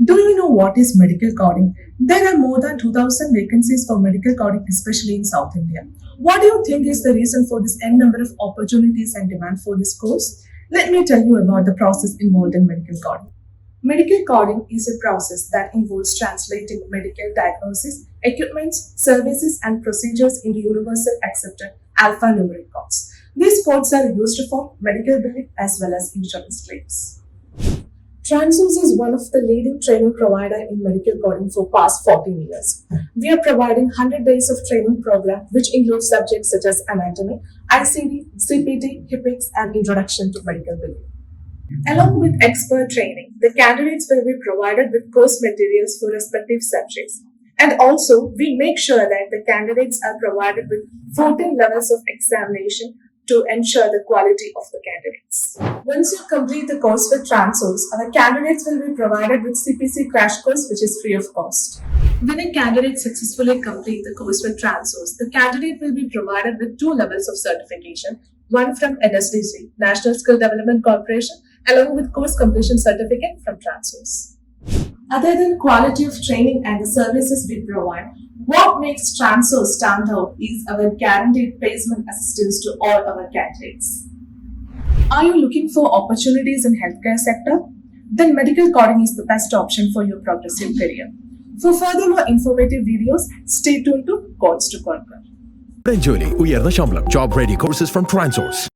Do you know what is medical coding? There are more than 2000 vacancies for medical coding, especially in South India. What do you think is the reason for this n number of opportunities and demand for this course? Let me tell you about the process involved in medical coding. Medical coding is a process that involves translating medical diagnosis, equipments, services, and procedures into universal accepted alphanumeric codes. These codes are used for medical billing as well as insurance claims. Transorze is one of the leading training provider in medical coding for past 14 years. We are providing 100 days of training program which includes subjects such as anatomy, ICD, CPT, HIPICS and introduction to medical billing. Along with expert training, the candidates will be provided with course materials for respective subjects. And also, we make sure that the candidates are provided with 14 levels of examination to ensure the quality of the candidates. Once you complete the course with Transorze, our candidates will be provided with CPC crash course which is free of cost. When a candidate successfully complete the course with Transorze, the candidate will be provided with 2 levels of certification, one from NSDC, National Skill Development Corporation, along with course completion certificate from Transorze. Other than quality of training and the services we provide, what makes Transorze stand out is our guaranteed placement assistance to all our candidates. Are you looking for opportunities in healthcare sector? Then medical coding is the best option for your progressive career. For further more informative videos, stay tuned to Codes to Conquer. ജോലി ഉയർന്ന ശമ്പളം job ready courses from ട്രാൻസോർസ്